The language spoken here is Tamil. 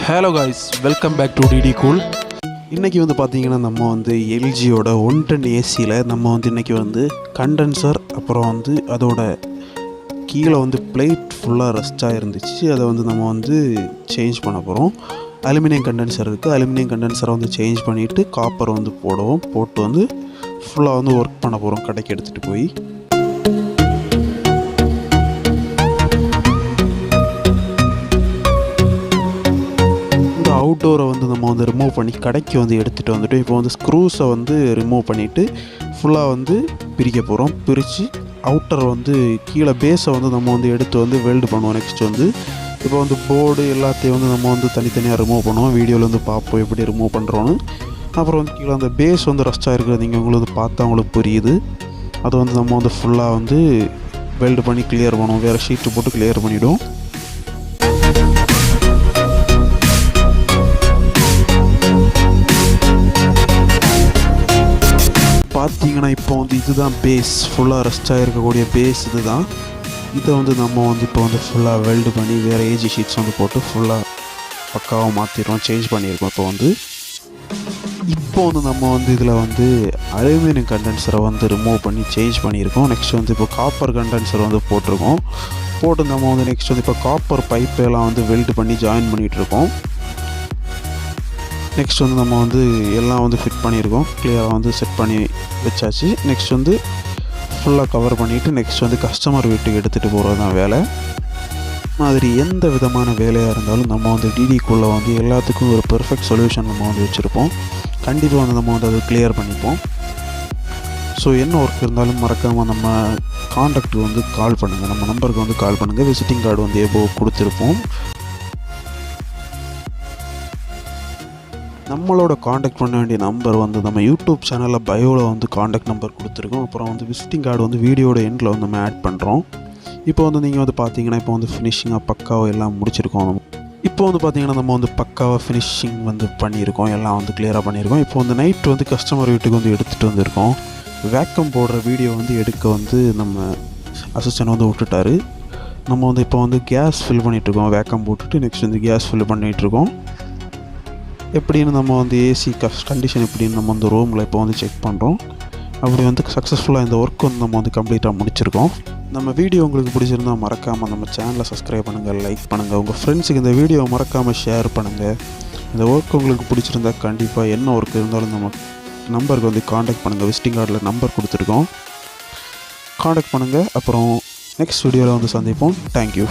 Hello guys, welcome back to டிடி கூல். இன்றைக்கி வந்து பார்த்திங்கன்னா நம்ம வந்து எல்ஜியோட 110 ஏசியில் நம்ம வந்து இன்றைக்கி வந்து கண்டென்சர் அப்புறம் வந்து அதோட கீழே வந்து பிளேட் ஃபுல்லாக ரஸ்ட்டாக இருந்துச்சு. அதை வந்து நம்ம வந்து சேஞ்ச் பண்ண போகிறோம். அலுமினியம் கண்டென்சர் இருக்குது. அலுமினியம் கண்டென்சரை வந்து சேஞ்ச் பண்ணிவிட்டு காப்பர் வந்து போட்டு வந்து ஃபுல்லாக வந்து ஒர்க் பண்ண போகிறோம் கடைக்கு எடுத்துகிட்டு போய். அவுட்டோரை வந்து நம்ம வந்து ரிமூவ் பண்ணி கடைக்கு வந்து எடுத்துகிட்டு வந்துட்டு இப்போ வந்து ஸ்க்ரூஸை வந்து ரிமூவ் பண்ணிவிட்டு ஃபுல்லாக வந்து பிரிக்க போகிறோம். பிரித்து அவுட்டர் வந்து கீழே பேஸை வந்து நம்ம வந்து எடுத்து வந்து வெல்டு பண்ணுவோம். நெக்ஸ்ட் வந்து இப்போ வந்து போர்டு எல்லாத்தையும் வந்து நம்ம வந்து தனித்தனியாக ரிமூவ் பண்ணுவோம். வீடியோவில் வந்து பார்ப்போம் எப்படி ரிமூவ் பண்ணுறோன்னு. அப்புறம் வந்து கீழே அந்த பேஸ் வந்து ரஸ்ட்டாக இருக்கிறது நீங்கள் உங்களுக்கு பார்த்தா உங்களுக்கு புரியுது. அதை வந்து நம்ம வந்து ஃபுல்லாக வந்து வெல்டு பண்ணி கிளியர் பண்ணுவோம். வேறு ஷீட்டு போட்டு கிளியர் பண்ணிவிடுவோம். பார்த்தீங்கன்னா இப்போ வந்து இதுதான் பேஸ், ஃபுல்லாக ரஸ்ட்டாக இருக்கக்கூடிய பேஸ் இதுதான். இதை வந்து நம்ம வந்து இப்போ வந்து ஃபுல்லாக வெல்டு பண்ணி வேறு ஏஜி ஷீட்ஸ் வந்து போட்டு ஃபுல்லாக பக்காவாக மாற்றிடுவோம், சேஞ்ச் பண்ணியிருக்கோம். இப்போ வந்து நம்ம வந்து இதில் வந்து அலுமினியம் கண்டென்சரை வந்து ரிமூவ் பண்ணி சேஞ்ச் பண்ணியிருக்கோம். நெக்ஸ்ட் வந்து இப்போ காப்பர் கண்டென்சர் வந்து போட்டிருக்கோம். போட்டு நம்ம வந்து நெக்ஸ்ட் வந்து இப்போ காப்பர் பைப்பெல்லாம் வந்து வெல்டு பண்ணி ஜாயின் பண்ணிகிட்ருக்கோம். நெக்ஸ்ட் வந்து நம்ம வந்து எல்லாம் வந்து ஃபிட் பண்ணியிருக்கோம். கிளியராக வந்து செட் பண்ணி வச்சாச்சு. நெக்ஸ்ட் வந்து ஃபுல்லாக கவர் பண்ணிவிட்டு நெக்ஸ்ட் வந்து கஸ்டமர் வீட்டுக்கு எடுத்துகிட்டு போகிறது தான் வேலை. மாதிரி எந்த விதமான வேலையாக இருந்தாலும் நம்ம வந்து டிடிக்குள்ளே வந்து எல்லாத்துக்கும் ஒரு பெர்ஃபெக்ட் சொல்யூஷன் நம்ம வந்து வச்சுருப்போம். கண்டிப்பாக வந்து நம்ம வந்து அதை கிளியர் பண்ணிப்போம். ஸோ என்ன ஒர்க் இருந்தாலும் மறக்காமல் நம்ம காண்டாக்ட் வந்து கால் பண்ணுங்கள். நம்ம நம்பருக்கு வந்து கால் பண்ணுங்கள். விசிட்டிங் கார்டு வந்து எப்போ கொடுத்துருப்போம். நம்மளோட காண்டாக்ட் பண்ண வேண்டிய நம்பர் வந்து நம்ம யூடியூப் சேனலில் பயோவில் வந்து காண்டாக்ட் நம்பர் கொடுத்துருக்கோம். அப்புறம் வந்து விசிட்டிங் கார்டு வந்து வீடியோட எண்டில் வந்து நம்ம ஆட் பண்ணுறோம். இப்போ வந்து நீங்கள் வந்து பார்த்தீங்கன்னா இப்போ வந்து ஃபினிஷிங்காக பக்காவாக எல்லாம் முடிச்சிருக்கோம். இப்போ வந்து பார்த்திங்கன்னா நம்ம வந்து பக்காவாக ஃபினிஷிங் வந்து பண்ணியிருக்கோம். எல்லாம் வந்து கிளியராக பண்ணியிருக்கோம். இப்போ வந்து நைட் வந்து கஸ்டமர் வீட்டுக்கு வந்து எடுத்துகிட்டு வந்திருக்கோம். வேக்கம் போடுற வீடியோ வந்து எடுக்க வந்து நம்ம அசிஸ்டன்ட் வந்து விட்டுட்டாரு. நம்ம வந்து இப்போ வந்து கேஸ் ஃபில் பண்ணிகிட்ருக்கோம். வேக்கம் போட்டுட்டு நெக்ஸ்ட் வந்து கேஸ் ஃபில் பண்ணிகிட்ருக்கோம். எப்படின்னு நம்ம வந்து ஏசி கண்டிஷன் எப்படின்னு நம்ம வந்து ரூமில் இப்போ வந்து செக் பண்ணுறோம். அப்படி வந்து சக்ஸஸ்ஃபுல்லாக இந்த ஒர்க் வந்து நம்ம வந்து கம்ப்ளீட்டாக முடிச்சிருக்கோம். நம்ம வீடியோ உங்களுக்கு பிடிச்சிருந்தால் மறக்காமல் நம்ம சேனலை சப்ஸ்கிரைப் பண்ணுங்கள், லைக் பண்ணுங்கள். உங்கள் ஃப்ரெண்ட்ஸுக்கு இந்த வீடியோவை மறக்காமல் ஷேர் பண்ணுங்கள். இந்த ஒர்க் உங்களுக்கு பிடிச்சிருந்தா கண்டிப்பாக என்ன ஒர்க் இருந்தாலும் நம்ம நம்பருக்கு வந்து காண்டாக்ட் பண்ணுங்கள். விசிட்டிங் கார்டில் நம்பர் கொடுத்துருக்கோம், காண்டாக்ட் பண்ணுங்கள். அப்புறம் நெக்ஸ்ட் வீடியோவில் வந்து சந்திப்போம். தேங்க்யூ.